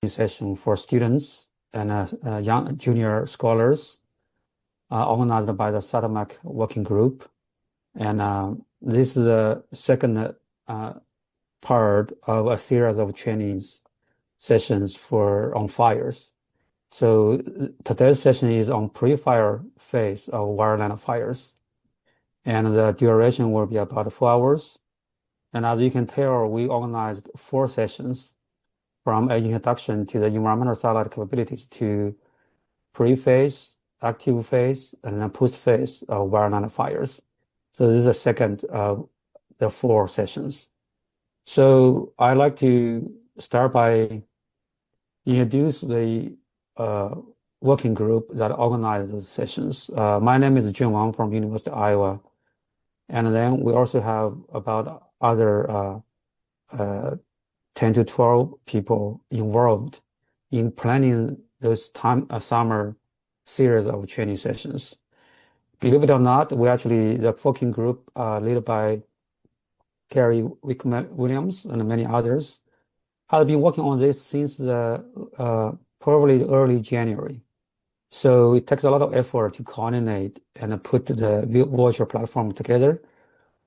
session for students and young junior scholars organized by the Satmoc working group. And this is a second part of a series of training sessions on fires. So today's session is on pre-fire phase of wildland fires. And the duration will be about 4 hours. And as you can tell, we organized 4 sessions from an introduction to the environmental satellite capabilities to pre-phase, active phase, and then post-phase of wildland fires. So this is the second of the 4 sessions. So I'd like to start by introduce the working group that organized those sessions. My name is Jun Wang from University of Iowa. And then we also have about other 10 to 12 people involved in planning those summer series of training sessions. Believe it or not, the working group led by Gary Williams and many others, have been working on this since probably early January. So it takes a lot of effort to coordinate and put the virtual platform together.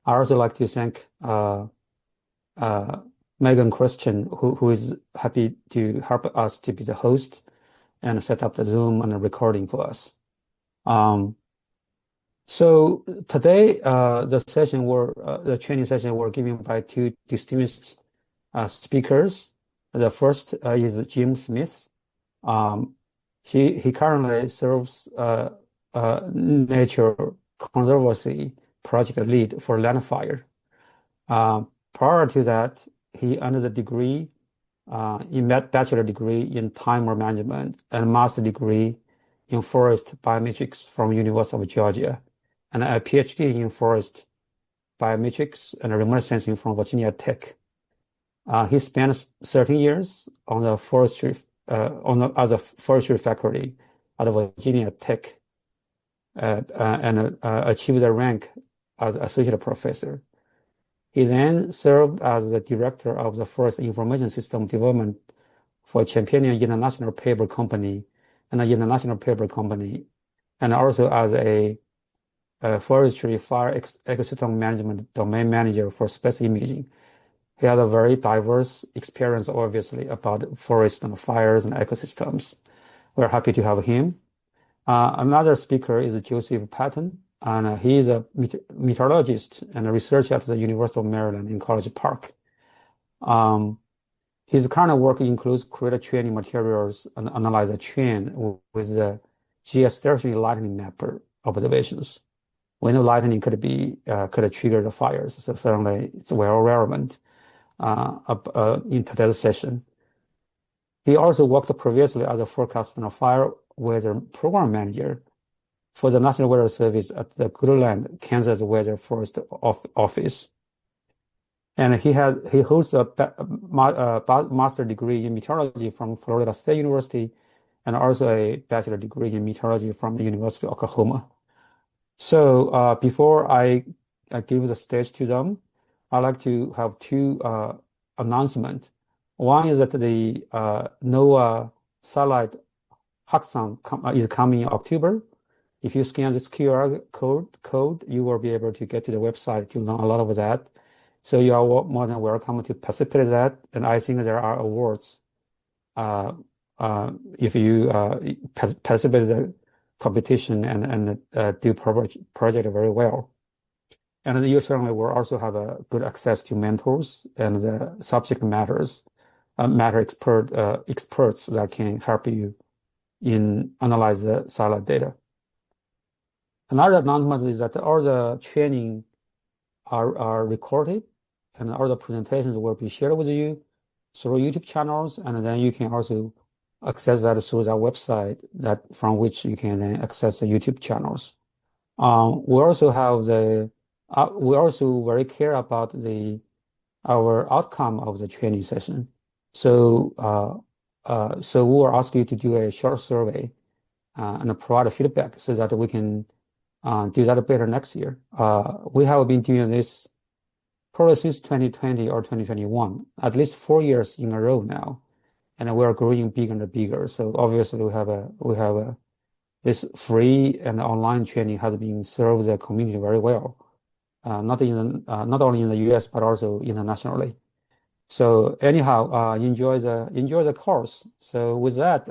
I also like to thank Megan Christian, who is happy to help us to be the host and set up the Zoom and the recording for us. So today, the training session were given by 2 distinguished speakers. The first is Jim Smith. He currently serves Nature Conservancy project lead for land fire. Prior to that, he earned a degree bachelor degree in timer management and master degree in forest biometrics from University of Georgia, and a PhD in forest biometrics and remote sensing from Virginia Tech. He spent 13 years on the forestry as a forestry faculty at Virginia Tech, and achieved the rank as associate professor. He then served as the director of the Forest Information System Development for Champion International Paper Company and the International Paper Company, and also as a forestry fire ecosystem management domain manager for space imaging. He has a very diverse experience, obviously, about forest and fires and ecosystems. We're happy to have him. Another speaker is Joseph Patton, and he is a meteorologist and a researcher at the University of Maryland in College Park. His current work includes create training materials and analyze the trend with the geostationary lightning mapper observations. We know lightning could trigger the fires, so certainly it's well relevant in today's session. He also worked previously as a forecast and a fire weather program manager for the National Weather Service at the Wildland, Kansas Weather Forest Office. And he holds a master degree in meteorology from Florida State University and also a bachelor degree in meteorology from the University of Oklahoma. So before I give the stage to them, I'd like to have 2 announcements. One is that the NOAA satellite hackathon is coming in October. If you scan this QR code, you will be able to get to the website to learn a lot of that. So you are more than welcome to participate in that. And I think there are awards if you participate in the competition and do project very well. And you certainly will also have a good access to mentors and the subject matter experts that can help you in analyze the satellite data. Another announcement is that all the training are recorded and all the presentations will be shared with you through YouTube channels, and then you can also access that through that website from which you can then access the YouTube channels. We also very care about our outcome of the training session. So we will ask you to do a short survey and provide feedback so that we can do that better next year. We have been doing this probably since 2020 or 2021, at least 4 years in a row now. and we are growing bigger and bigger. So obviously we have a this free and online training has been served the community very well, not only in the U.S. but also internationally. So anyhow, enjoy the course. So with that,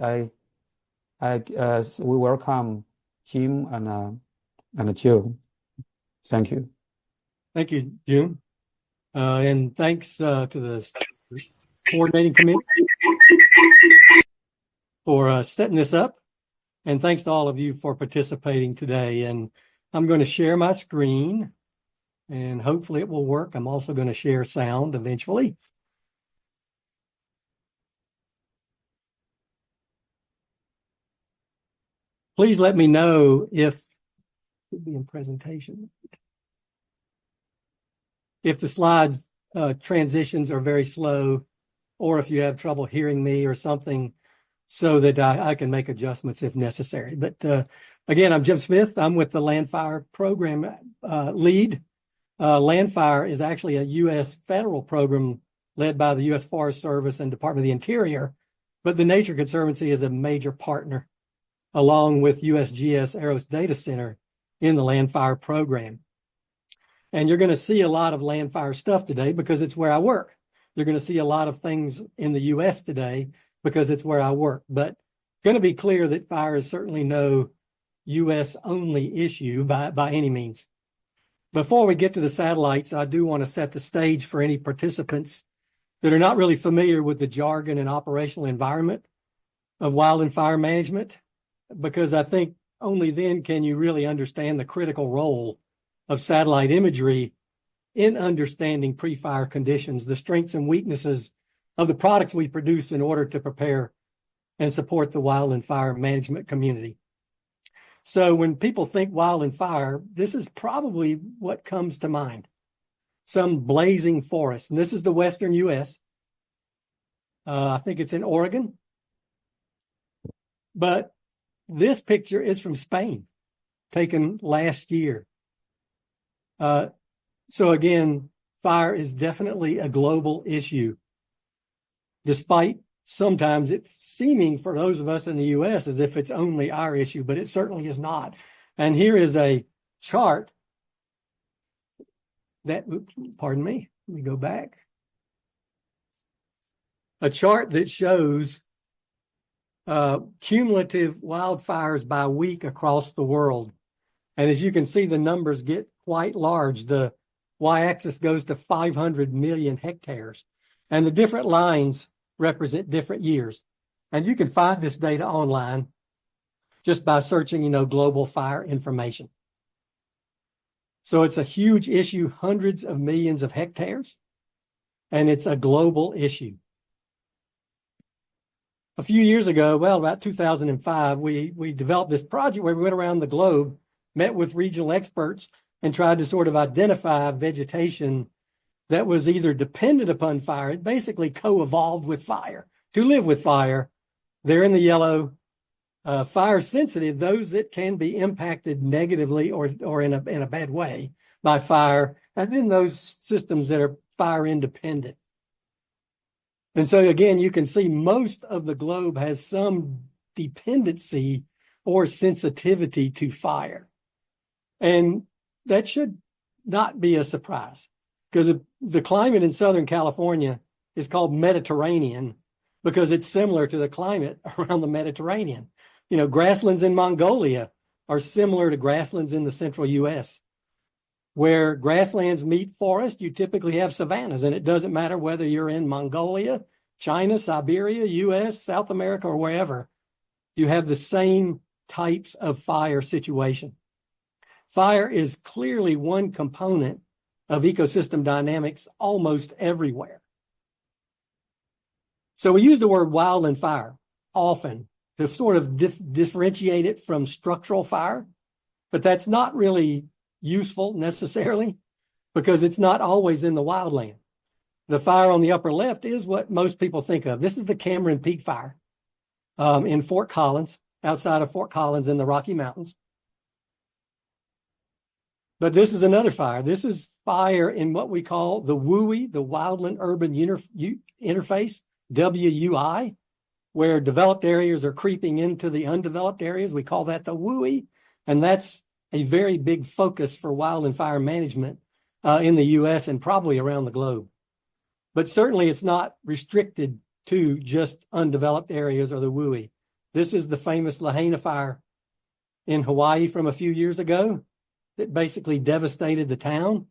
we welcome Jim and Joe. Thank you. Thank you, June. And thanks to the coordinating committee for setting this up. And thanks to all of you for participating today. And I'm going to share my screen and hopefully it will work. I'm also going to share sound eventually. Please let me know if it could be in presentation. If the slides transitions are very slow, or if you have trouble hearing me or something, so that I can make adjustments if necessary. But again, I'm Jim Smith. I'm with the Landfire Program lead. Landfire is actually a U.S. federal program led by the U.S. Forest Service and Department of the Interior, but the Nature Conservancy is a major partner along with USGS Aeros Data Center in the Landfire program. And you're going to see a lot of Landfire stuff today because it's where I work. You're going to see a lot of things in the U.S. today because it's where I work. But going to be clear that fire is certainly no U.S. only issue by any means. Before we get to the satellites, I do want to set the stage for any participants that are not really familiar with the jargon and operational environment of wildland fire management, because I think only then can you really understand the critical role of satellite imagery in understanding pre-fire conditions, the strengths and weaknesses of the products we produce in order to prepare and support the wildland fire management community. So when people think wildland fire, this is probably what comes to mind. Some blazing forest. And this is the western U.S. I think it's in Oregon. But this picture is from Spain, taken last year. So again, fire is definitely a global issue, despite sometimes it seeming for those of us in the U.S. as if it's only our issue, but it certainly is not. And here is a chart that, pardon me, let me go back. A chart that shows cumulative wildfires by week across the world. And as you can see, the numbers get quite large. The y-axis goes to 500 million hectares. And the different lines represent different years. And you can find this data online just by searching, global fire information. So it's a huge issue, hundreds of millions of hectares, and it's a global issue. A few years ago, well, about 2005, we developed this project where we went around the globe, met with regional experts, and tried to sort of identify vegetation that was either dependent upon fire. It basically co-evolved with fire to live with fire. They're in the yellow. Fire sensitive, those that can be impacted negatively or in a bad way by fire, and then those systems that are fire independent. And so again, you can see most of the globe has some dependency or sensitivity to fire. And that should not be a surprise, because the climate in Southern California is called Mediterranean because it's similar to the climate around the Mediterranean. Grasslands in Mongolia are similar to grasslands in the central U.S. Where grasslands meet forest, you typically have savannas, and it doesn't matter whether you're in Mongolia, China, Siberia, U.S., South America, or wherever. You have the same types of fire situation. Fire is clearly one component of ecosystem dynamics almost everywhere. So we use the word wildland fire often to sort of differentiate it from structural fire, but that's not really useful necessarily because it's not always in the wildland. The fire on the upper left is what most people think of. This is the Cameron Peak Fire in Fort Collins, outside of Fort Collins in the Rocky Mountains. But this is another fire. This is fire in what we call the WUI, the Wildland Urban Interface, WUI. where developed areas are creeping into the undeveloped areas. We call that the WUI, and that's a very big focus for wildland fire management in the U.S. and probably around the globe. But certainly it's not restricted to just undeveloped areas or the WUI. This is the famous Lahaina fire in Hawaii from a few years ago that basically devastated the town.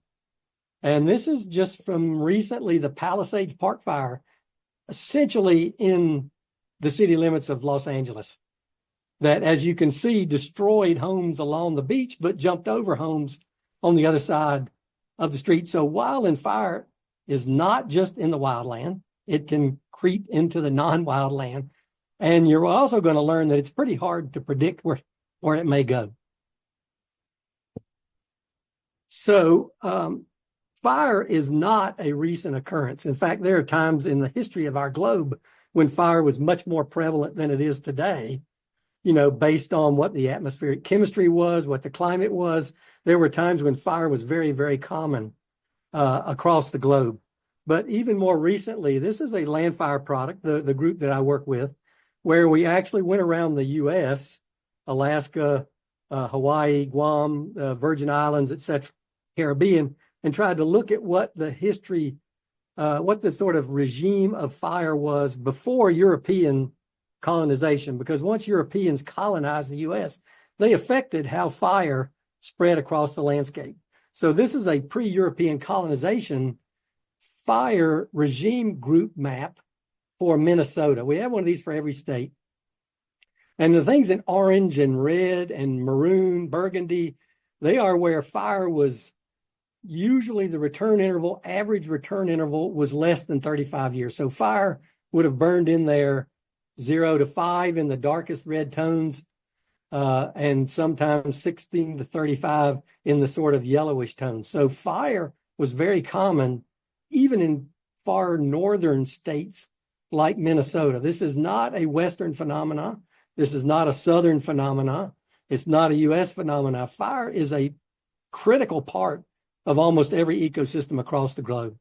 And this is just from recently the Palisades Park fire, essentially in the city limits of Los Angeles, that, as you can see, destroyed homes along the beach, but jumped over homes on the other side of the street. So wildland fire is not just in the wildland. It can creep into the non-wildland. And you're also going to learn that it's pretty hard to predict where it may go. So fire is not a recent occurrence. In fact, there are times in the history of our globe when fire was much more prevalent than it is today, based on what the atmospheric chemistry was, what the climate was. There were times when fire was very, very common across the globe. But even more recently, this is a land fire product, the group that I work with, where we actually went around the U.S., Alaska, Hawaii, Guam, Virgin Islands, etc., Caribbean, and tried to look at what the history, what the sort of regime of fire was before European colonization. Because once Europeans colonized the U.S., they affected how fire spread across the landscape. So this is a pre-European colonization fire regime group map for Minnesota. We have one of these for every state. And the things in orange and red and maroon, burgundy, they are where fire was usually the average return interval was less than 35 years. So fire would have burned in there 0 to 5 in the darkest red tones, and sometimes 16 to 35 in the sort of yellowish tones. So fire was very common even in far northern states like Minnesota. This is not a Western phenomena. This is not a Southern phenomena. It's not a U.S. phenomena. Fire is a critical part of almost every ecosystem across the globe.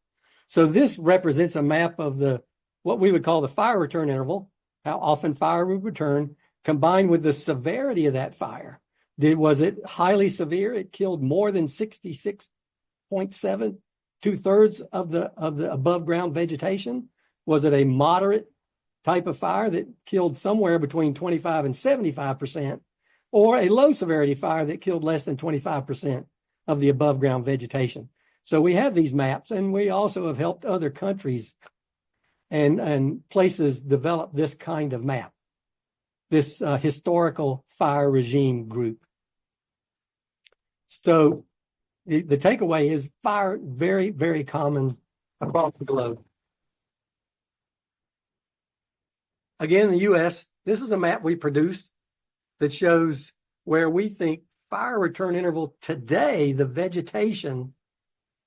So this represents a map of what we would call the fire return interval, how often fire would return, combined with the severity of that fire. Was it highly severe? It killed more than 66.7, 2/3 of the above ground vegetation. Was it a moderate type of fire that killed somewhere between 25 and 75%, or a low severity fire that killed less than 25% of the above ground vegetation? So we have these maps, and we also have helped other countries and places develop this kind of map, this historical fire regime group. So the takeaway is fire very, very common across the globe. Again, in the U.S., this is a map we produced that shows where we think fire return interval today, the vegetation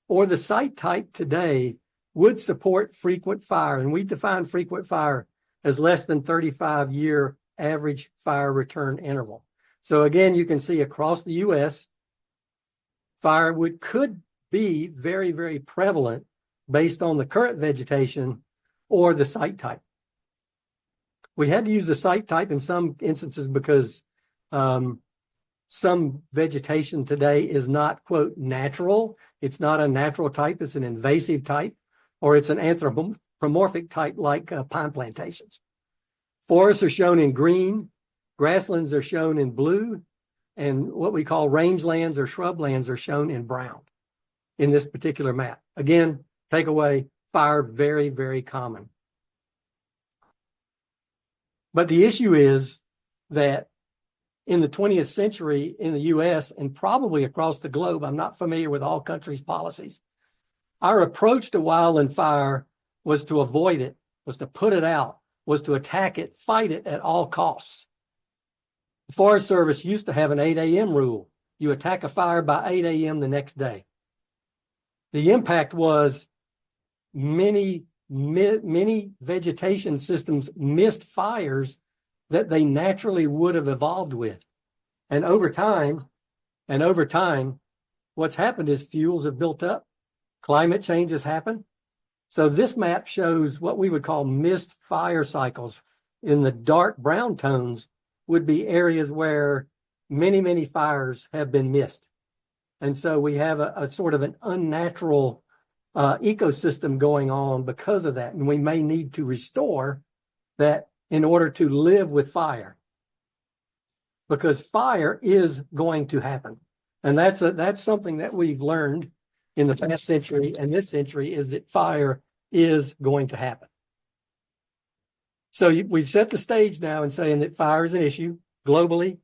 or the site type today, would support frequent fire. And we define frequent fire as less than 35-year average fire return interval. So again, you can see across the U.S., fire could be very, very prevalent based on the current vegetation or the site type. We had to use the site type in some instances because some vegetation today is not, quote, natural. It's not a natural type. It's an invasive type, or it's an anthropomorphic type like pine plantations. Forests are shown in green. Grasslands are shown in blue. And what we call rangelands or shrublands are shown in brown in this particular map. Again, takeaway, fire very, very common. But the issue is that in the 20th century in the U.S. and probably across the globe, I'm not familiar with all countries' policies, our approach to wildland fire was to avoid it, was to put it out, was to attack it, fight it at all costs. The Forest Service used to have an 8 a.m. rule. You attack a fire by 8 a.m. the next day. The impact was many vegetation systems missed fires that they naturally would have evolved with. And over time, what's happened is fuels have built up, climate change has happened. So this map shows what we would call missed fire cycles, in the dark brown tones would be areas where many, many fires have been missed. And so we have a sort of an unnatural ecosystem going on because of that. And we may need to restore that in order to live with fire, because fire is going to happen. And that's something that we've learned in the past century and this century, is that fire is going to happen. So we've set the stage now in saying that fire is an issue globally.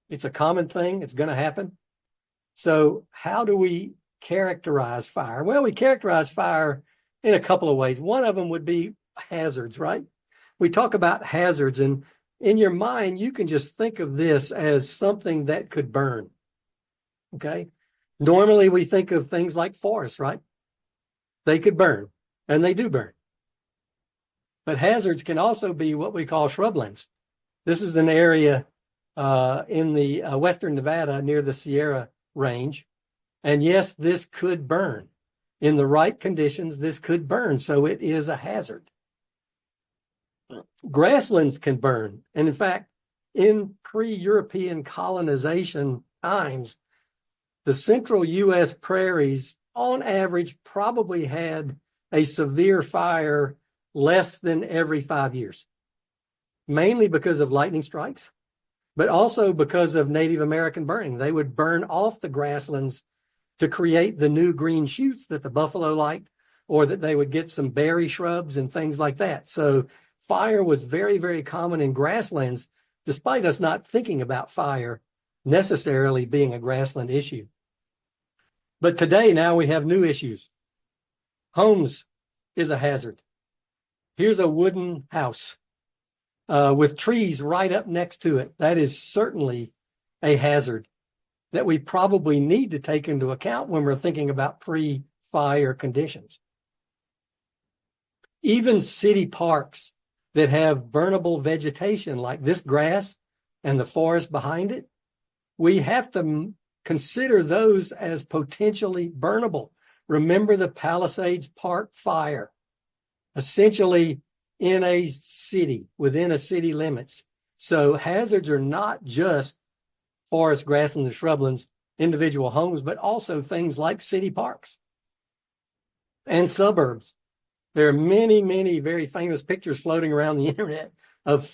It's a common thing. It's going to happen. So how do we characterize fire? Well, we characterize fire in a couple of ways. One of them would be hazards, right? We talk about hazards, and in your mind, you can just think of this as something that could burn. Okay. Normally we think of things like forests, right? They could burn, and they do burn. But hazards can also be what we call shrublands. This is an area in the western Nevada near the Sierra Range. And yes, this could burn. In the right conditions, this could burn. So it is a hazard. Grasslands can burn. And in fact, in pre-European colonization times, the central U.S. prairies, on average, probably had a severe fire less than every 5 years, mainly because of lightning strikes, but also because of Native American burning. They would burn off the grasslands to create the new green shoots that the buffalo liked, or that they would get some berry shrubs and things like that. So fire was very, very common in grasslands, despite us not thinking about fire necessarily being a grassland issue. But today, now we have new issues. Homes is a hazard. Here's a wooden house with trees right up next to it. That is certainly a hazard that we probably need to take into account when we're thinking about pre-fire conditions. Even city parks that have burnable vegetation like this grass and the forest behind it, we have to consider those as potentially burnable. Remember the Palisades Park fire, essentially in a city, within a city limits. So hazards are not just forest, grasslands, and shrublands, individual homes, but also things like city parks and suburbs. There are many, many very famous pictures floating around the internet of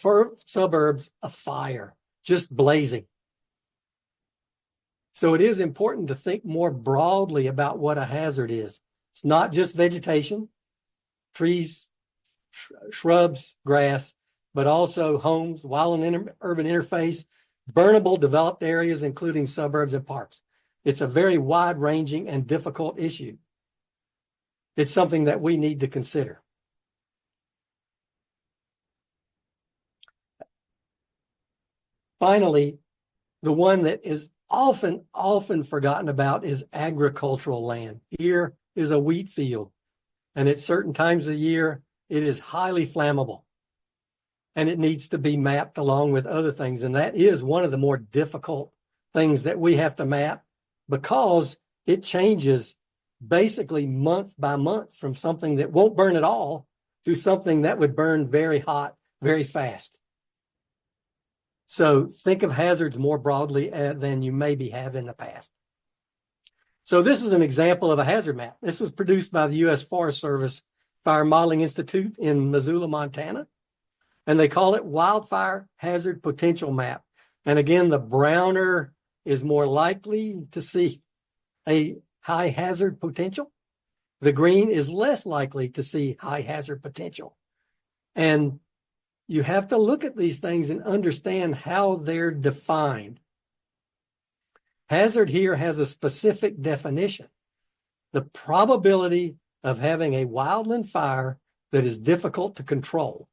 suburbs afire, just blazing. So it is important to think more broadly about what a hazard is. It's not just vegetation, trees, shrubs, grass, but also homes, wild and urban interface, burnable developed areas, including suburbs and parks. It's a very wide-ranging and difficult issue. It's something that we need to consider. Finally, the one that is often forgotten about is agricultural land. Here is a wheat field, and at certain times of the year, it is highly flammable, and it needs to be mapped along with other things. And that is one of the more difficult things that we have to map, because it changes basically month by month from something that won't burn at all to something that would burn very hot, very fast. So think of hazards more broadly than you maybe have in the past. So this is an example of a hazard map. This was produced by the U.S. Forest Service Fire Modeling Institute in Missoula, Montana. And they call it Wildfire Hazard Potential Map. And again, the browner is more likely to see a high hazard potential. The green is less likely to see high hazard potential. And you have to look at these things and understand how they're defined. Hazard here has a specific definition: the probability of having a wildland fire that is difficult to control.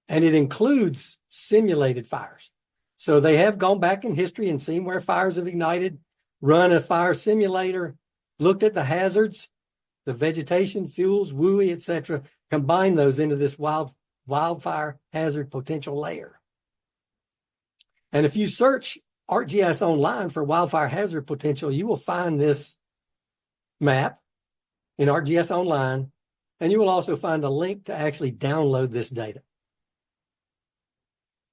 And it includes simulated fires. So they have gone back in history and seen where fires have ignited, run a fire simulator, looked at the hazards, the vegetation, fuels, WUI, etc., combine those into this wildfire hazard potential layer. And if you search ArcGIS online for wildfire hazard potential, you will find this map in ArcGIS online And you will also find a link to actually download this data.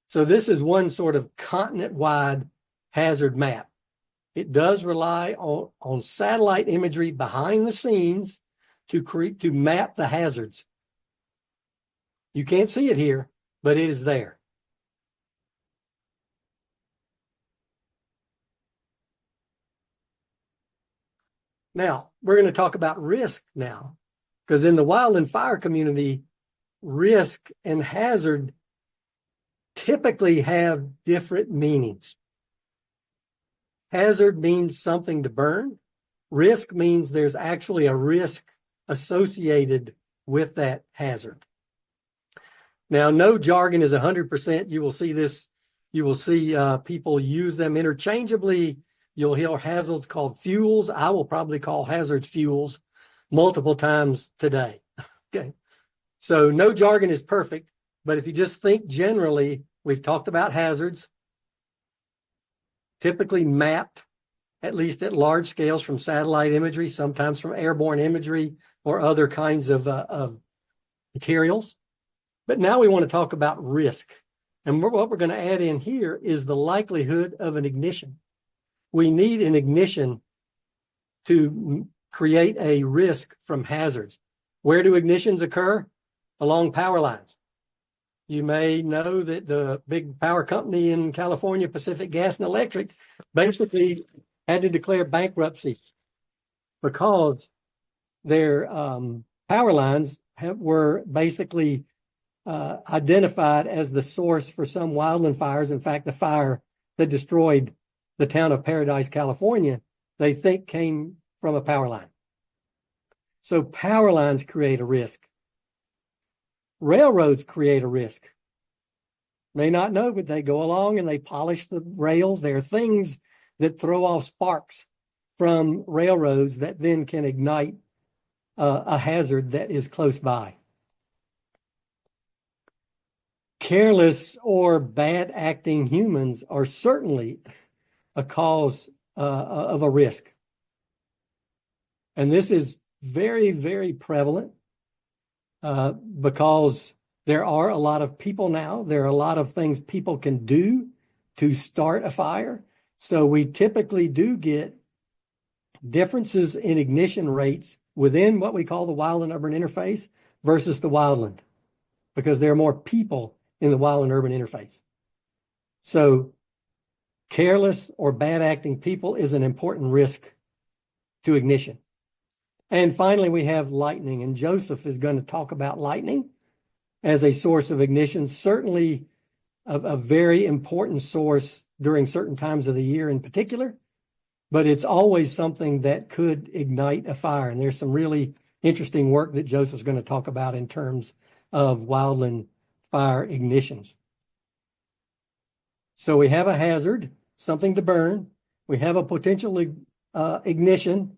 So this is one sort of continent-wide hazard map. It does rely on satellite imagery behind the scenes to map the hazards. You can't see it here, but it is there. Now, we're going to talk about risk now, because in the wildland fire community, risk and hazard typically have different meanings. Hazard means something to burn. Risk means there's actually a risk associated with that hazard. Now, no jargon is 100%. You will see this. You will see people use them interchangeably. You'll hear hazards called fuels. I will probably call hazards fuels multiple times today. Okay. So no jargon is perfect, but if you just think generally, we've talked about hazards, typically mapped, at least at large scales, from satellite imagery, sometimes from airborne imagery or other kinds of materials. But now we want to talk about risk. And what we're going to add in here is the likelihood of an ignition. We need an ignition to create a risk from hazards. Where do ignitions occur? Along power lines. You may know that the big power company in California, Pacific Gas and Electric, basically had to declare bankruptcy because their power lines were basically identified as the source for some wildland fires. In fact, the fire that destroyed the town of Paradise, California, they think came from a power line. So power lines create a risk. Railroads create a risk. May not know, but they go along and they polish the rails. There are things that throw off sparks from railroads that then can ignite a hazard that is close by. Careless or bad acting humans are certainly a cause of a risk. And this is very, very prevalent because there are a lot of people now. There are a lot of things people can do to start a fire. So we typically do get differences in ignition rates within what we call the wild and urban interface versus the wildland, because there are more people in the wild and urban interface. So careless or bad acting people is an important risk to ignition. And finally, we have lightning, and Joseph is going to talk about lightning as a source of ignition, certainly a very important source during certain times of the year in particular, but it's always something that could ignite a fire. And there's some really interesting work that Joseph's going to talk about in terms of wildland fire ignitions. So we have a hazard, something to burn. We have a potential ignition,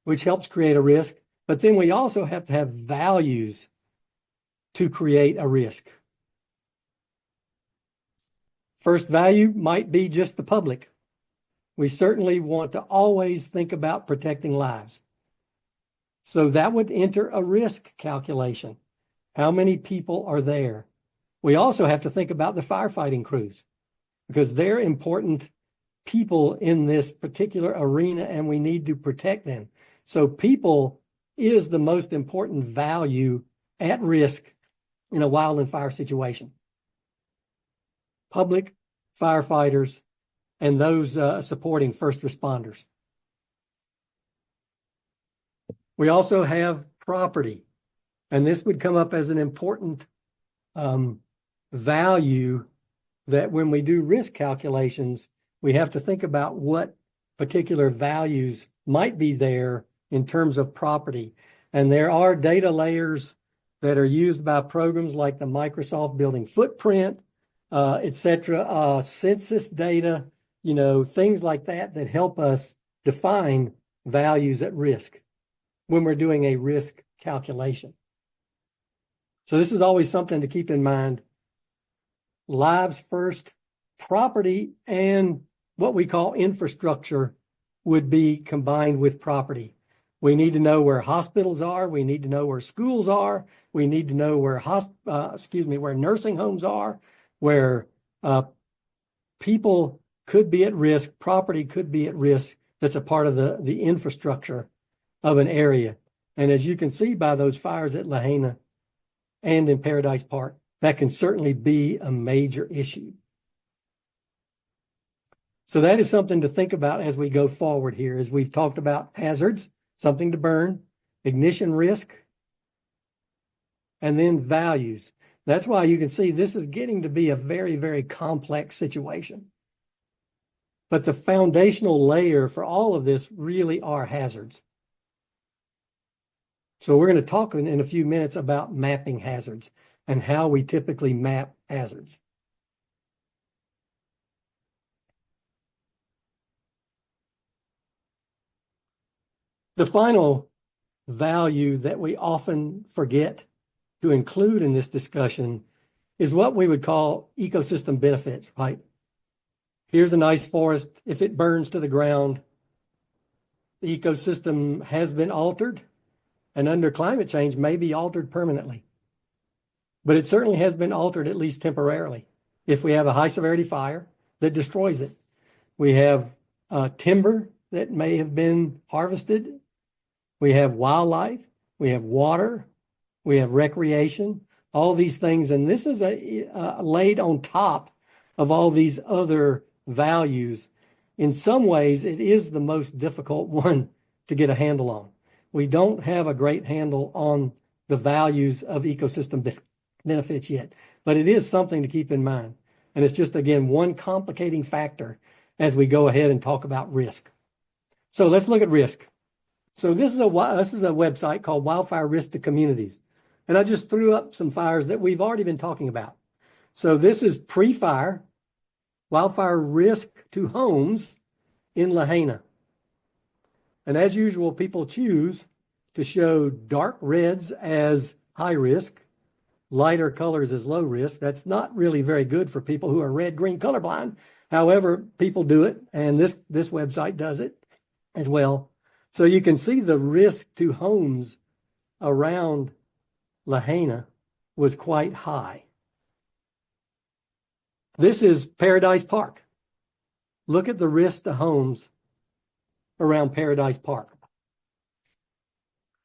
which helps create a risk. But then we also have to have values to create a risk. First value might be just the public. We certainly want to always think about protecting lives. So that would enter a risk calculation. How many people are there? We also have to think about the firefighting crews, because they're important people in this particular arena and we need to protect them. So people is the most important value at risk in a wildland fire situation. Public, firefighters, and those supporting first responders. We also have property, and this would come up as an important value that when we do risk calculations, we have to think about what particular values might be there in terms of property. And there are data layers that are used by programs like the Microsoft Building Footprint, etc., census data, things like that help us define values at risk when we're doing a risk calculation. So this is always something to keep in mind. Lives first, property and what we call infrastructure would be combined with property. We need to know where hospitals are. We need to know where schools are. We need to know where where nursing homes are, where people could be at risk, property could be at risk. That's a part of the infrastructure of an area. And as you can see by those fires at Lahaina and in Paradise Park, that can certainly be a major issue. So that is something to think about as we go forward here, as we've talked about hazards, something to burn, ignition risk, and then values. That's why you can see this is getting to be a very, very complex situation. But the foundational layer for all of this really are hazards. So we're going to talk in a few minutes about mapping hazards and how we typically map hazards. The final value that we often forget to include in this discussion is what we would call ecosystem benefits, right? Here's a nice forest. If it burns to the ground, the ecosystem has been altered, and under climate change may be altered permanently. But it certainly has been altered at least temporarily. If we have a high severity fire that destroys it, we have timber that may have been harvested. We have wildlife, we have water, we have recreation, all these things. And this is laid on top of all these other values. In some ways, it is the most difficult one to get a handle on. We don't have a great handle on the values of ecosystem benefits yet, but it is something to keep in mind. And it's just, again, one complicating factor as we go ahead and talk about risk. So let's look at risk. So this is a website called Wildfire Risk to Communities. And I just threw up some fires that we've already been talking about. So this is pre-fire, wildfire risk to homes in Lahaina. And as usual, people choose to show dark reds as high risk, lighter colors as low risk. That's not really very good for people who are red-green colorblind. However, people do it, and this website does it as well. So you can see the risk to homes around Lahaina was quite high. This is Paradise Park. Look at the risk to homes around Paradise Park.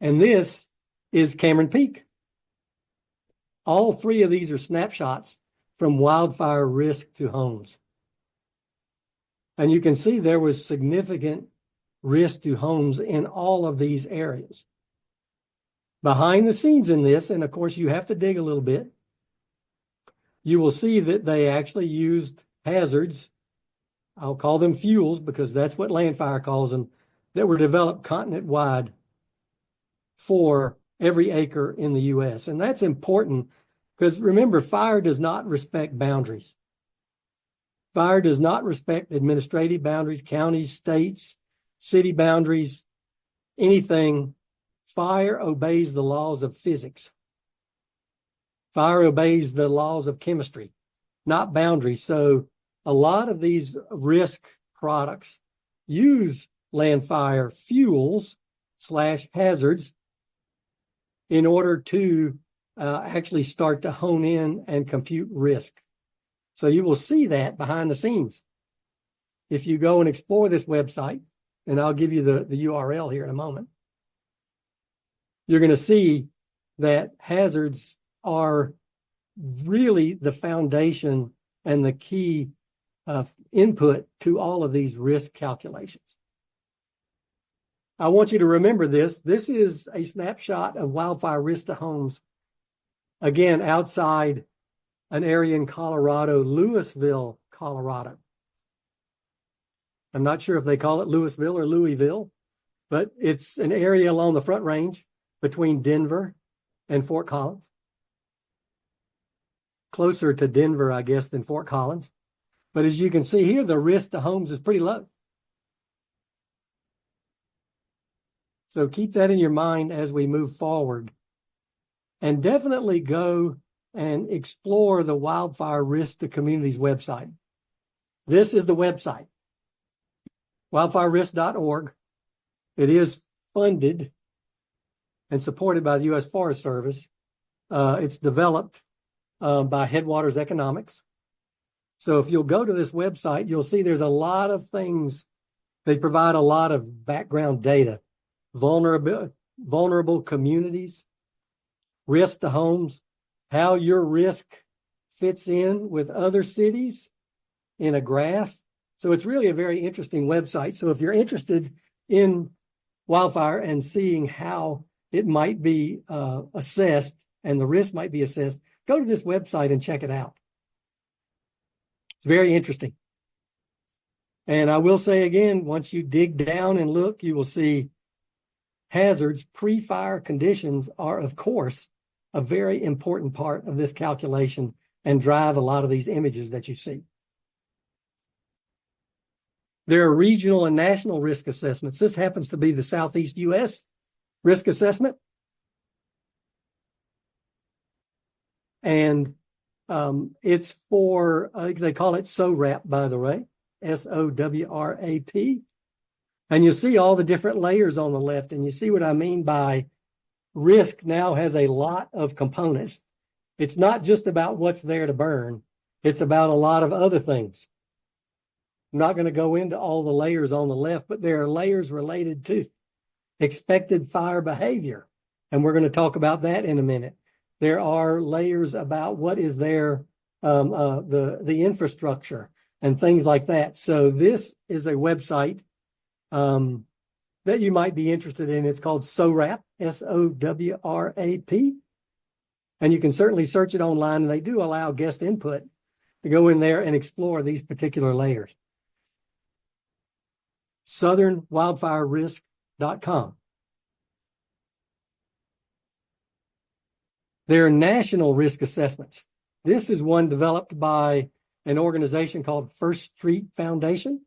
And this is Cameron Peak. All three of these are snapshots from wildfire risk to homes. And you can see there was significant risk to homes in all of these areas. Behind the scenes in this, and of course you have to dig a little bit, you will see that they actually used hazards, I'll call them fuels because that's what Landfire calls them, that were developed continent-wide for every acre in the U.S. And that's important because remember, fire does not respect boundaries. Fire does not respect administrative boundaries, counties, states, city boundaries, anything. Fire obeys the laws of physics. Fire obeys the laws of chemistry, not boundaries. So a lot of these risk products use landfire fuels / hazards in order to actually start to hone in and compute risk. So you will see that behind the scenes. If you go and explore this website, and I'll give you the URL here in a moment, you're going to see that hazards are really the foundation and the key input to all of these risk calculations. I want you to remember this. This is a snapshot of wildfire risk to homes, again, outside an area in Colorado, Louisville, Colorado. I'm not sure if they call it Louisville or Louisville, but it's an area along the Front Range between Denver and Fort Collins. Closer to Denver, I guess, than Fort Collins. But as you can see here, the risk to homes is pretty low. So keep that in your mind as we move forward. And definitely go and explore the Wildfire Risk to Communities website. This is the website, wildfirerisk.org. It is funded and supported by the U.S. Forest Service. It's developed by Headwaters Economics. So if you'll go to this website, you'll see there's a lot of things. They provide a lot of background data, vulnerable communities, risk to homes, how your risk fits in with other cities in a graph. So it's really a very interesting website. So if you're interested in wildfire and seeing how it might be assessed and the risk might be assessed, go to this website and check it out. It's very interesting. And I will say again, once you dig down and look, you will see hazards, pre-fire conditions are, of course, a very important part of this calculation and drive a lot of these images that you see. There are regional and national risk assessments. This happens to be the Southeast U.S. risk assessment. And it's for, they call it SOWRAP, by the way, SOWRAP. And you see all the different layers on the left, and you see what I mean by risk now has a lot of components. It's not just about what's there to burn. It's about a lot of other things. I'm not going to go into all the layers on the left, but there are layers related to expected fire behavior. And we're going to talk about that in a minute. There are layers about what is there, the infrastructure and things like that. So this is a website that you might be interested in. It's called SOWRAP, SOWRAP. And you can certainly search it online, and they do allow guest input to go in there and explore these particular layers. southernwildfirerisk.com. There are national risk assessments. This is one developed by an organization called First Street Foundation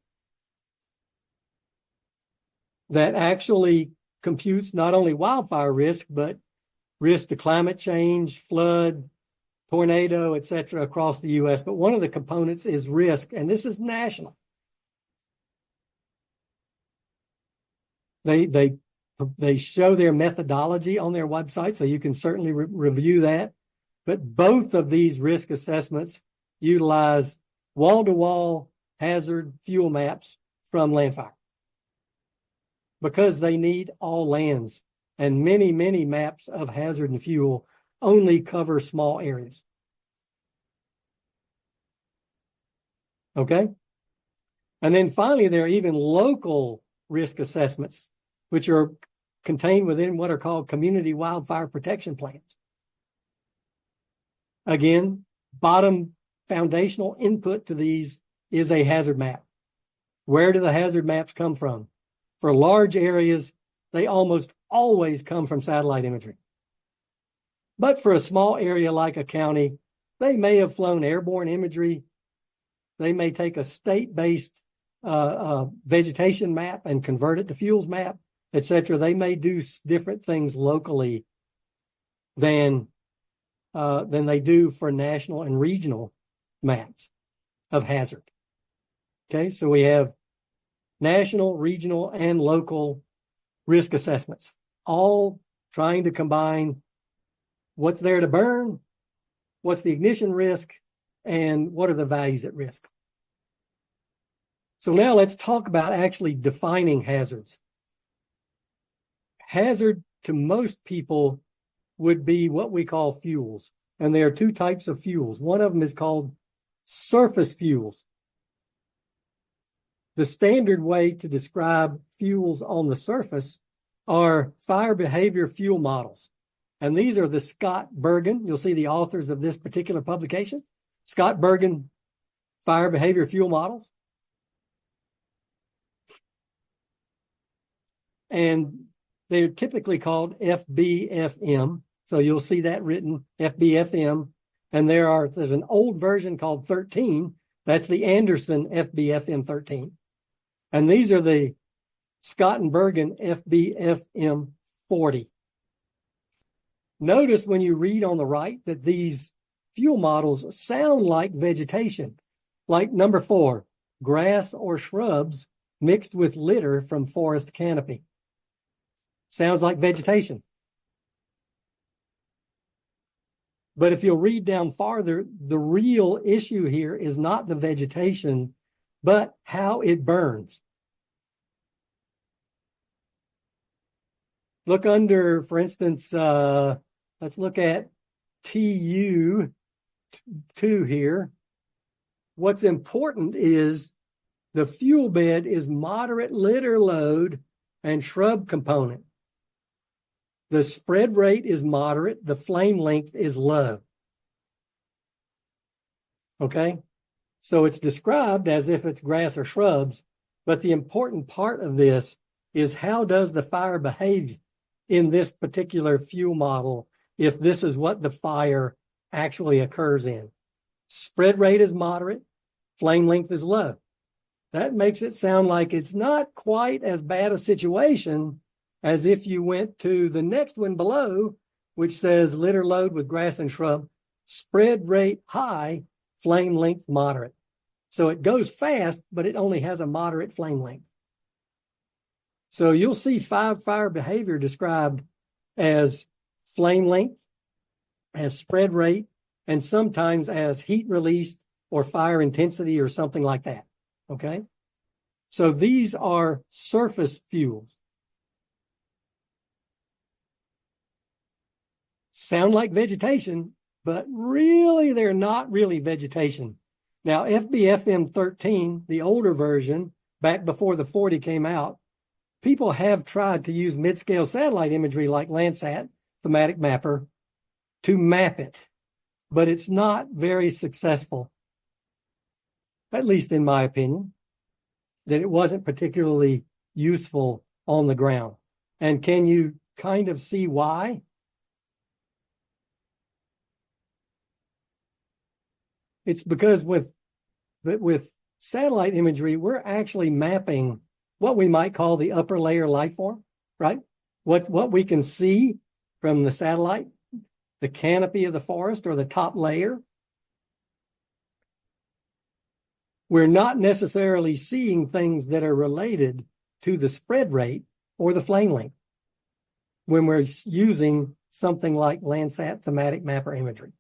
that actually computes not only wildfire risk, but risk to climate change, flood, tornado, etc. across the U.S. But one of the components is risk, and this is national. They show their methodology on their website, so you can certainly review that. But both of these risk assessments utilize wall-to-wall hazard fuel maps from landfire because they need all lands, and many, many maps of hazard and fuel only cover small areas. Okay? And then finally, there are even local risk assessments, which are contained within what are called community wildfire protection plans. Again, bottom foundational input to these is a hazard map. Where do the hazard maps come from? For large areas, they almost always come from satellite imagery. But for a small area like a county, they may have flown airborne imagery. They may take a state-based vegetation map and convert it to fuels map, etc. They may do different things locally than they do for national and regional maps of hazard. Okay, so we have national, regional, and local risk assessments, all trying to combine what's there to burn, what's the ignition risk, and what are the values at risk. So now let's talk about actually defining hazards. Hazard to most people would be what we call fuels. And there are two types of fuels. One of them is called surface fuels. The standard way to describe fuels on the surface are fire behavior fuel models. And these are the Scott Bergen. You'll see the authors of this particular publication. Scott Bergen fire behavior fuel models. And they're typically called FBFM. So you'll see that written, FBFM. And there's an old version called 13. That's the Anderson FBFM 13. And these are the Scott and Bergen FBFM 40. Notice when you read on the right that these fuel models sound like vegetation, like number 4, grass or shrubs mixed with litter from forest canopy. Sounds like vegetation. But if you'll read down farther, the real issue here is not the vegetation, but how it burns. Look under, for instance, let's look at TU2 here. What's important is the fuel bed is moderate litter load and shrub component. The spread rate is moderate. The flame length is low. Okay? So it's described as if it's grass or shrubs, but the important part of this is how does the fire behave in this particular fuel model if this is what the fire actually occurs in. Spread rate is moderate. Flame length is low. That makes it sound like it's not quite as bad a situation as if you went to the next one below, which says litter load with grass and shrub, spread rate high, flame length moderate. So it goes fast, but it only has a moderate flame length. So you'll see fire behavior described as flame length, as spread rate, and sometimes as heat released or fire intensity or something like that. Okay? So these are surface fuels. Sound like vegetation, but really they're not really vegetation. Now, FBFM 13, the older version, back before the 40 came out, people have tried to use mid-scale satellite imagery like Landsat, thematic mapper, to map it, but it's not very successful, at least in my opinion, that it wasn't particularly useful on the ground. And can you kind of see why? It's because with satellite imagery, we're actually mapping what we might call the upper layer life form, right? What we can see from the satellite, the canopy of the forest or the top layer. We're not necessarily seeing things that are related to the spread rate or the flame length when we're using something like Landsat thematic mapper imagery.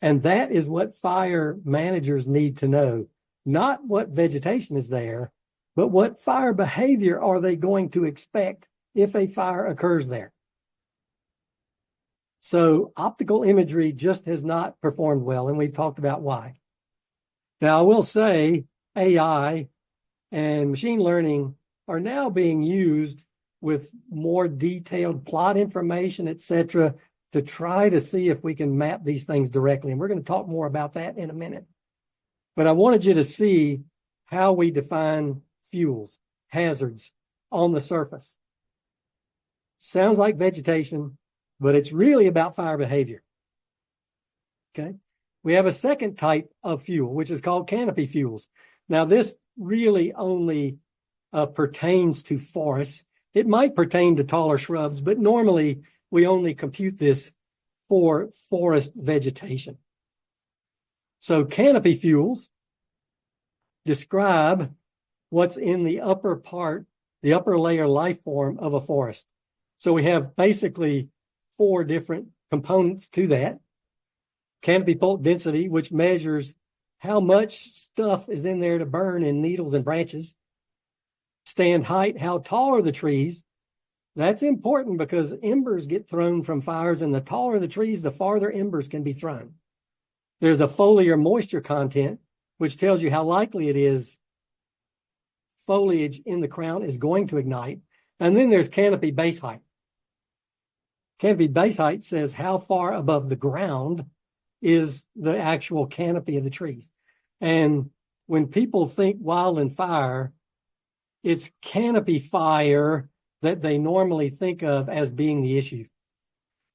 And that is what fire managers need to know. Not what vegetation is there, but what fire behavior are they going to expect if a fire occurs there. So optical imagery just has not performed well, and we've talked about why. Now, I will say AI and machine learning are now being used with more detailed plot information, et cetera, to try to see if we can map these things directly. And we're going to talk more about that in a minute. But I wanted you to see how we define fuels, hazards on the surface. Sounds like vegetation, but it's really about fire behavior. Okay. We have a second type of fuel, which is called canopy fuels. Now, this really only pertains to forests. It might pertain to taller shrubs, but normally we only compute this for forest vegetation. So canopy fuels describe what's in the upper part, the upper layer life form of a forest. So we have basically 4 different components to that. Canopy pulp density, which measures how much stuff is in there to burn in needles and branches. Stand height, how tall are the trees? That's important because embers get thrown from fires, and the taller the trees, the farther embers can be thrown. There's a foliar moisture content, which tells you how likely it is foliage in the crown is going to ignite. And then there's canopy base height. Canopy base height says how far above the ground is the actual canopy of the trees. And when people think wildland fire, it's canopy fire that they normally think of as being the issue.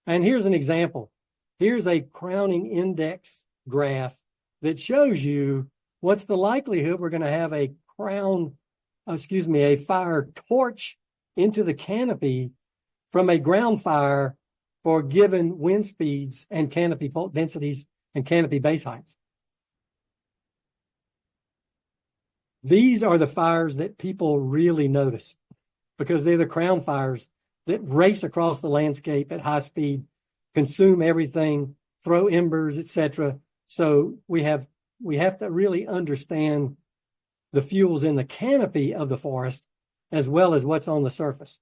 And here's an example. Here's a crowning index graph that shows you what's the likelihood we're going to have a a fire torch into the canopy from a ground fire for given wind speeds and canopy pulp densities and canopy base heights. These are the fires that people really notice. because they're the crown fires that race across the landscape at high speed, consume everything, throw embers, etc. So we have to really understand the fuels in the canopy of the forest as well as what's on the surface.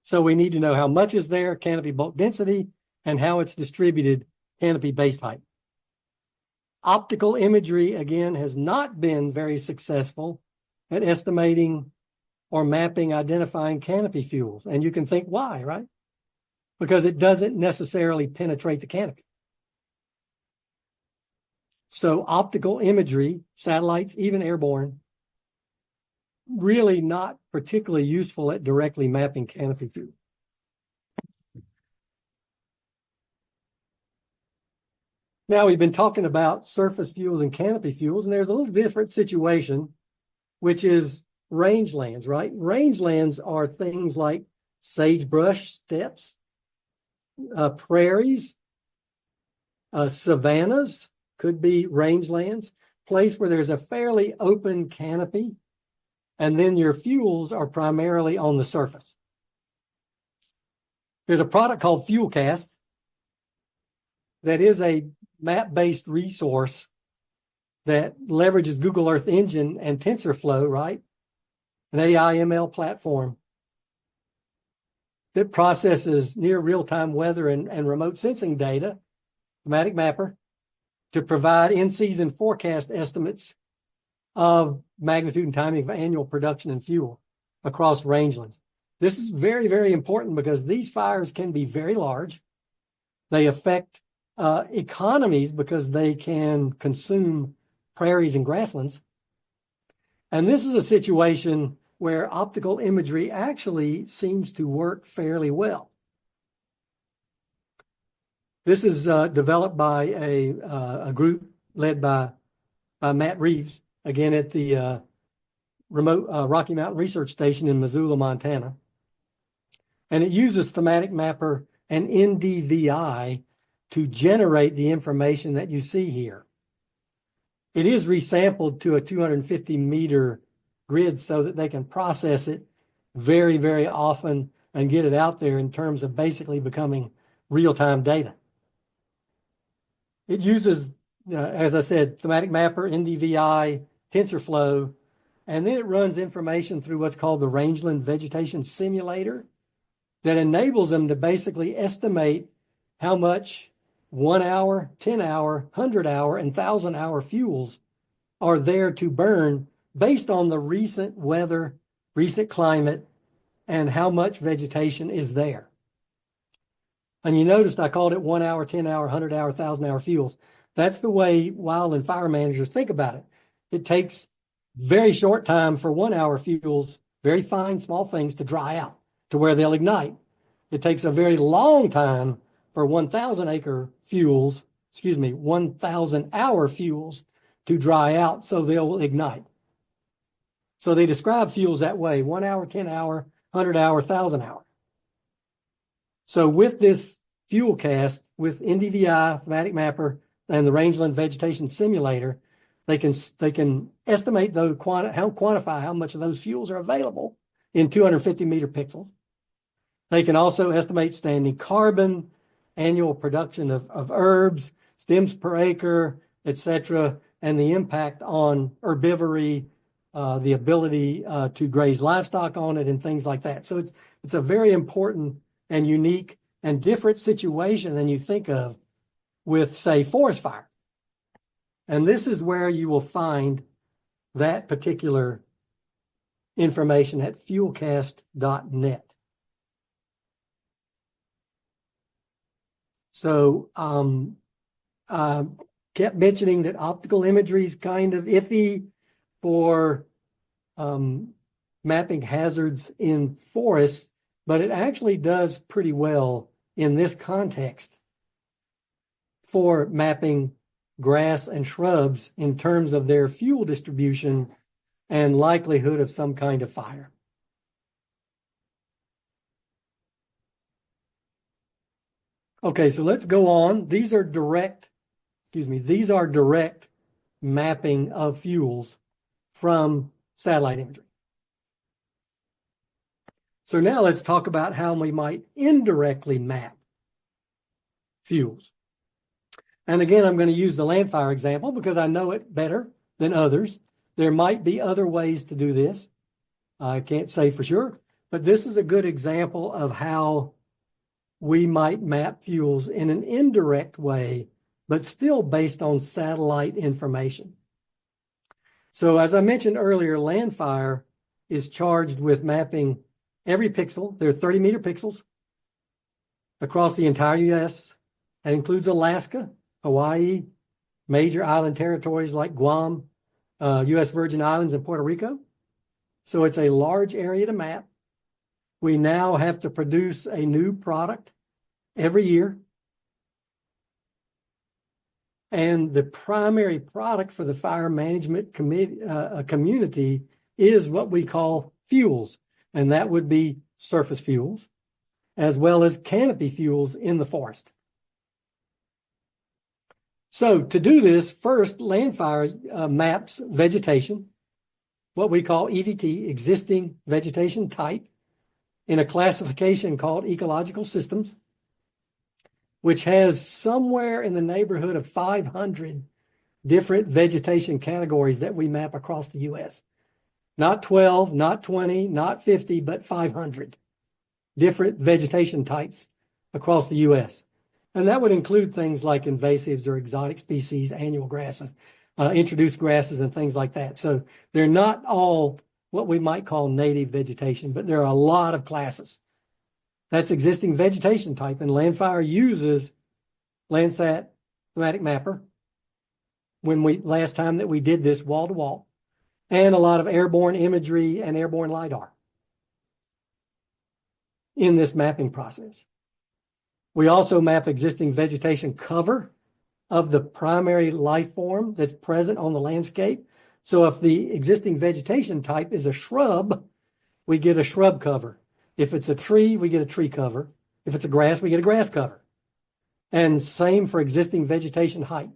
So we need to know how much is there, canopy bulk density, and how it's distributed, canopy base height. Optical imagery, again, has not been very successful at estimating or mapping, identifying canopy fuels. And you can think why, right? Because it doesn't necessarily penetrate the canopy. So optical imagery, satellites, even airborne, really not particularly useful at directly mapping canopy fuel. Now we've been talking about surface fuels and canopy fuels, and there's a little different situation, which is rangelands, right? Rangelands are things like sagebrush steppes, prairies, savannas could be rangelands, place where there's a fairly open canopy, and then your fuels are primarily on the surface. There's a product called FuelCast that is a map-based resource that leverages Google Earth Engine and TensorFlow, right? An AI ML platform that processes near real-time weather and remote sensing data, thematic mapper, to provide in-season forecast estimates of magnitude and timing of annual production and fuel across rangelands. This is very, very important because these fires can be very large. They affect economies because they can consume prairies and grasslands. And this is a situation where optical imagery actually seems to work fairly well. This is developed by a group led by Matt Reeves, again at the remote Rocky Mountain Research Station in Missoula, Montana. And it uses thematic mapper and NDVI to generate the information that you see here. It is resampled to a 250 meter grid so that they can process it very, very often and get it out there in terms of basically becoming real-time data. It uses, as I said, thematic mapper, NDVI, TensorFlow, and then it runs information through what's called the Rangeland Vegetation Simulator that enables them to basically estimate how much 1 hour, 10 hour, 100 hour, and 1,000 hour fuels are there to burn based on the recent weather, recent climate, and how much vegetation is there. And you noticed I called it 1 hour, 10 hour, 100 hour, 1,000 hour fuels. That's the way wildland fire managers think about it. It takes very short time for 1 hour fuels, very fine, small things to dry out to where they'll ignite. It takes a very long time for 1,000 acre fuels, 1,000 hour fuels to dry out so they'll ignite. So they describe fuels that way: 1 hour, 10 hour, 100 hour, 1,000 hour. So with this FuelCast, with NDVI, thematic mapper, and the Rangeland Vegetation Simulator, they can estimate quantify how much of those fuels are available in 250 meter pixels. They can also estimate standing carbon, annual production of herbs, stems per acre, etc., and the impact on herbivory, the ability to graze livestock on it, and things like that. So it's a very important and unique and different situation than you think of with, say, forest fire. And this is where you will find that particular information at fuelcast.net. So I kept mentioning that optical imagery is kind of iffy for mapping hazards in forests, but it actually does pretty well in this context for mapping grass and shrubs in terms of their fuel distribution and likelihood of some kind of fire. Okay, so let's go on. These are direct mapping of fuels from satellite imagery. So now let's talk about how we might indirectly map fuels. And again, I'm going to use the Landfire example because I know it better than others. There might be other ways to do this. I can't say for sure, but this is a good example of how we might map fuels in an indirect way, but still based on satellite information. So as I mentioned earlier, Landfire is charged with mapping every pixel. There are 30-meter pixels across the entire U.S. That includes Alaska, Hawaii, major island territories like Guam, U.S. Virgin Islands, and Puerto Rico. So it's a large area to map. We now have to produce a new product every year. And the primary product for the fire management community is what we call fuels. And that would be surface fuels, as well as canopy fuels in the forest. So to do this, first, Landfire maps vegetation, what we call EVT, existing vegetation type, in a classification called ecological systems, which has somewhere in the neighborhood of 500 different vegetation categories that we map across the U.S. Not 12, not 20, not 50, but 500 different vegetation types across the U.S. And that would include things like invasives or exotic species, annual grasses, introduced grasses, and things like that. So they're not all what we might call native vegetation, but there are a lot of classes. That's existing vegetation type, and Landfire uses Landsat Thematic Mapper last time that we did this wall to wall, and a lot of airborne imagery and airborne LiDAR in this mapping process. We also map existing vegetation cover of the primary life form that's present on the landscape. So if the existing vegetation type is a shrub, we get a shrub cover. If it's a tree, we get a tree cover. If it's a grass, we get a grass cover. And same for existing vegetation height.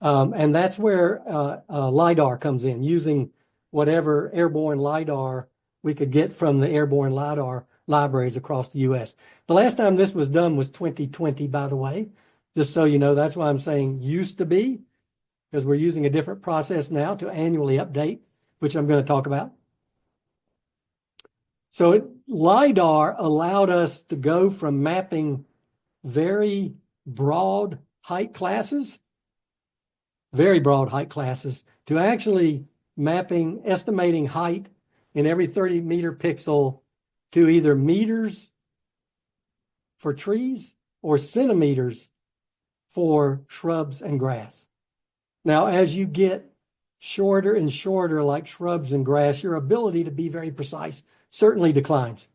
And that's where LiDAR comes in, using whatever airborne LiDAR we could get from the airborne LiDAR libraries across the U.S. The last time this was done was 2020, by the way, just so you know. That's why I'm saying used to be, because we're using a different process now to annually update, which I'm going to talk about. So LiDAR allowed us to go from mapping very broad height classes, to actually estimating height in every 30-meter pixel to either meters for trees or centimeters for shrubs and grass. Now, as you get shorter and shorter, like shrubs and grass, your ability to be very precise certainly declines.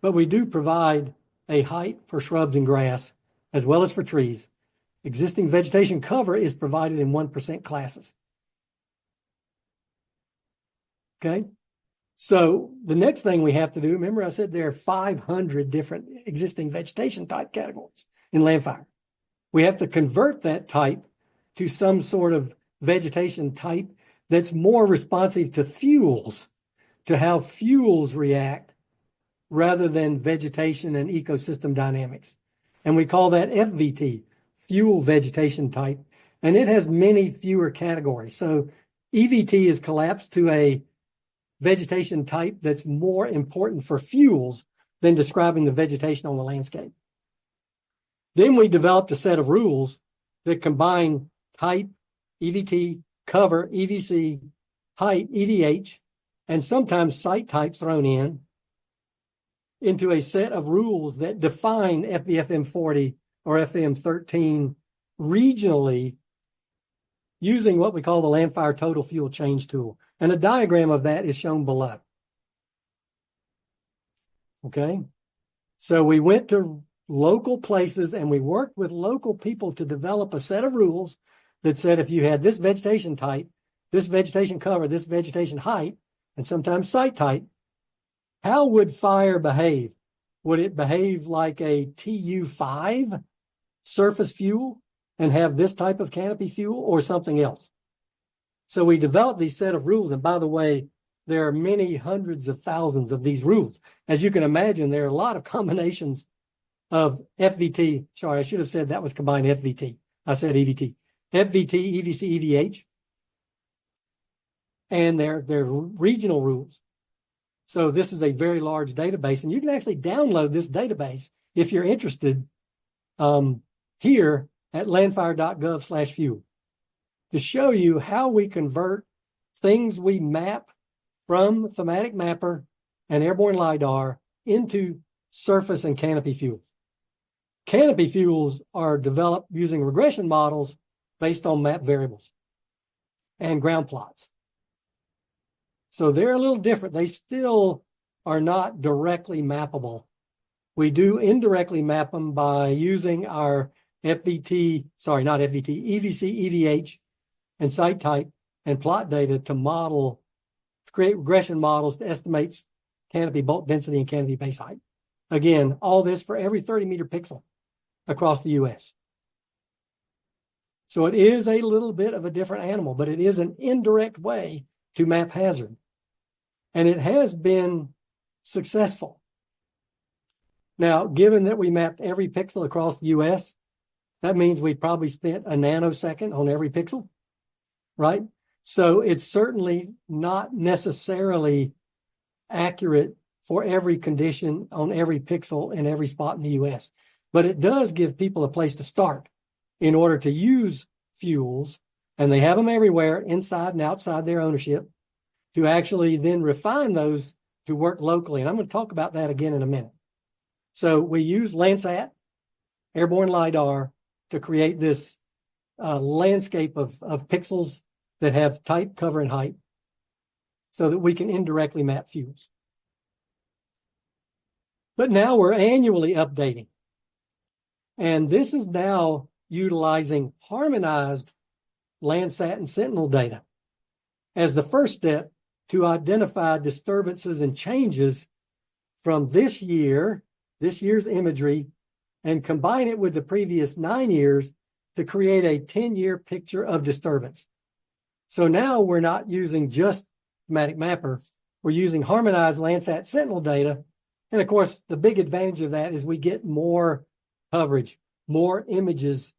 But we do provide a height for shrubs and grass, as well as for trees. Existing vegetation cover is provided in 1% classes. Okay? So the next thing we have to do, remember I said there are 500 different existing vegetation type categories in Landfire. We have to convert that type to some sort of vegetation type that's more responsive to fuels, to how fuels react rather than vegetation and ecosystem dynamics. And we call that FVT, fuel vegetation type, and it has many fewer categories. So EVT is collapsed to a vegetation type that's more important for fuels than describing the vegetation on the landscape. Then we developed a set of rules that combine type, EVT, cover, EVC, height, EVH, and sometimes site type thrown into a set of rules that define FBFM 40 or FM 13 regionally using what we call the Landfire Total Fuel Change Tool. And a diagram of that is shown below. Okay? So we went to local places and we worked with local people to develop a set of rules that said if you had this vegetation type, this vegetation cover, this vegetation height, and sometimes site type, how would fire behave? Would it behave like a TU5 surface fuel and have this type of canopy fuel or something else? So we developed these set of rules. And by the way, there are many hundreds of thousands of these rules. As you can imagine, there are a lot of combinations of FVT. Sorry, I should have said that was combined FVT. I said EVT. FVT, EVC, EVH. And they're regional rules. So this is a very large database, and you can actually download this database if you're interested here at landfire.gov/fuel to show you how we convert things we map from Thematic Mapper and Airborne LiDAR into surface and canopy fuels. Canopy fuels are developed using regression models based on map variables and ground plots. So they're a little different. They still are not directly mappable. We do indirectly map them by using our EVC, EVH, and site type and plot data to create regression models to estimate canopy bulk density and canopy base height. Again, all this for every 30-meter pixel across the U.S. So it is a little bit of a different animal, but it is an indirect way to map hazard. And it has been successful. Now, given that we mapped every pixel across the U.S., that means we probably spent a nanosecond on every pixel, right? So it's certainly not necessarily accurate for every condition on every pixel in every spot in the U.S. But it does give people a place to start in order to use fuels, and they have them everywhere, inside and outside their ownership, to actually then refine those to work locally. And I'm going to talk about that again in a minute. So we use Landsat, Airborne LiDAR, to create this landscape of pixels that have type, cover, and height so that we can indirectly map fuels. But now we're annually updating. And this is now utilizing harmonized Landsat and Sentinel data as the first step to identify disturbances and changes from this year's imagery, and combine it with the previous 9 years to create a 10-year picture of disturbance. So now we're not using just Thematic Mapper, we're using harmonized Landsat Sentinel data. And of course, the big advantage of that is we get more coverage, more images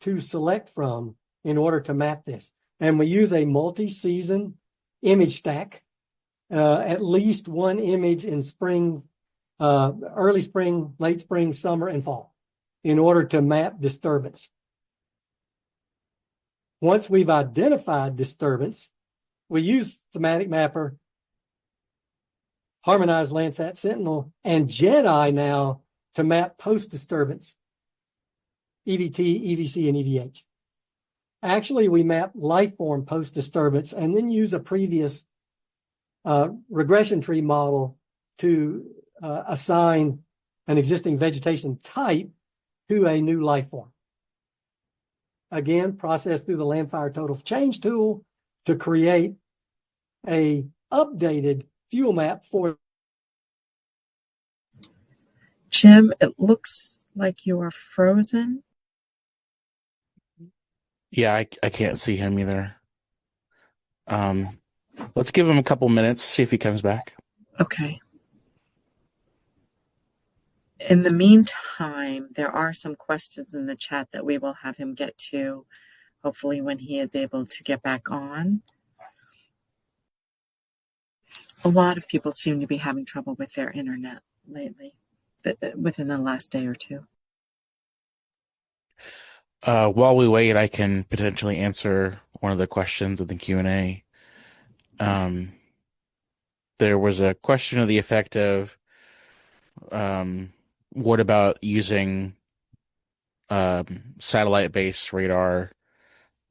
to select from in order to map this. And we use a multi-season image stack, at least one image in spring, early spring, late spring, summer, and fall in order to map disturbance. Once we've identified disturbance, we use Thematic Mapper, harmonized Landsat Sentinel, and JEDI now to map post-disturbance, EVT, EVC, and EVH. Actually, we map life form post-disturbance and then use a previous regression tree model to assign an existing vegetation type to a new life form. Again, process through the Landfire Total Change tool to create a updated fuel map for. Jim, it looks like you are frozen. Yeah, I can't see him either. Let's give him a couple minutes, see if he comes back. Okay. In the meantime, there are some questions in the chat that we will have him get to, hopefully when he is able to get back on. A lot of people seem to be having trouble with their internet lately, within the last day or two. While we wait, I can potentially answer one of the questions in the Q&A. There was a question of the effect of, what about using satellite-based radar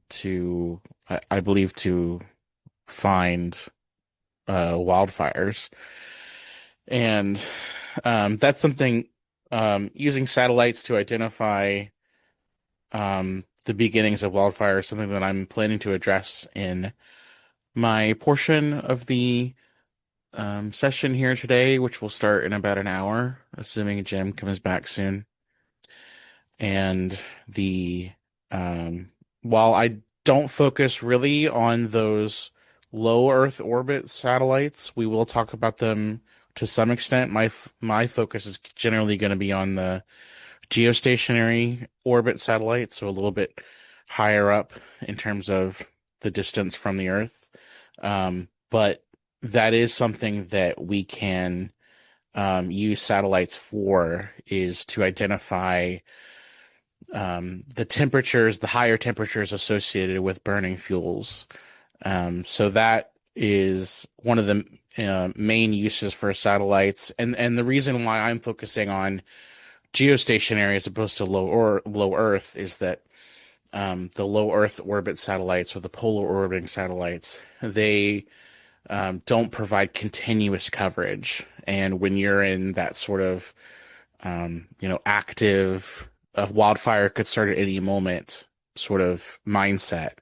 to, I believe, to find wildfires? And that's something, using satellites to identify the beginnings of wildfire, something that I'm planning to address in my portion of the session here today, which will start in about an hour, assuming Jim comes back soon. And while I don't focus really on those low Earth orbit satellites. We will talk about them to some extent. My focus is generally going to be on the geostationary orbit satellites, so a little bit higher up in terms of the distance from the Earth. But that is something that we can use satellites for, is to identify the temperatures, the higher temperatures associated with burning fuels. So that is one of the main uses for satellites, and the reason why I'm focusing on geostationary as opposed to low Earth is that the low Earth orbit satellites, or the polar orbiting satellites, they don't provide continuous coverage. And when you're in that sort of active, a wildfire could start at any moment sort of mindset,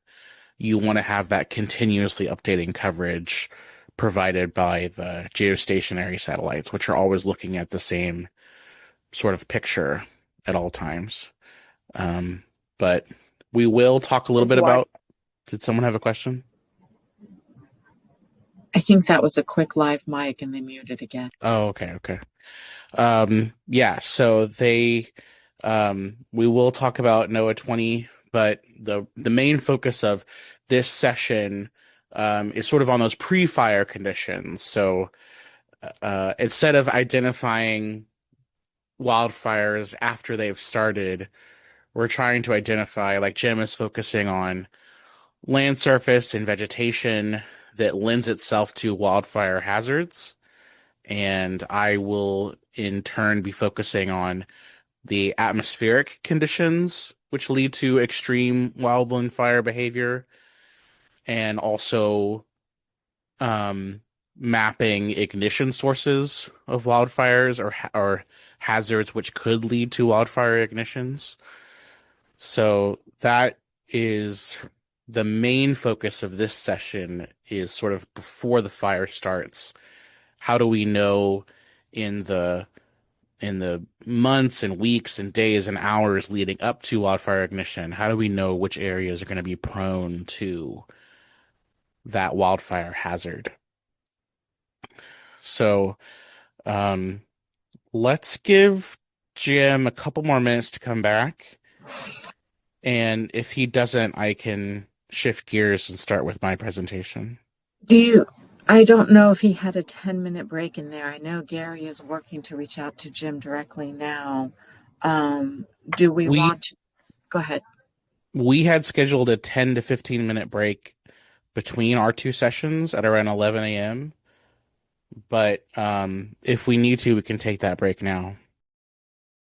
you want to have that continuously updating coverage provided by the geostationary satellites, which are always looking at the same sort of picture at all times. But we will talk a little bit about. Did someone have a question? I think that was a quick live mic and they muted again. Oh, okay. Yeah, so we will talk about NOAA 20, but the main focus of this session is sort of on those pre-fire conditions. So instead of identifying wildfires after they've started, we're trying to identify, like Jim is focusing on, land surface and vegetation that lends itself to wildfire hazards. And I will in turn be focusing on the atmospheric conditions which lead to extreme wildland fire behavior, and also mapping ignition sources of wildfires, or hazards which could lead to wildfire ignitions. So that is the main focus of this session, is sort of before the fire starts. How do we know in the months and weeks and days and hours leading up to wildfire ignition, how do we know which areas are going to be prone to that wildfire hazard? So let's give Jim a couple more minutes to come back. And if he doesn't, I can shift gears and start with my presentation. I don't know if he had a 10-minute break in there. I know Gary is working to reach out to Jim directly now. Do we want to go ahead? We had scheduled a 10 to 15-minute break between our two sessions at around 11 a.m. But if we need to, we can take that break now.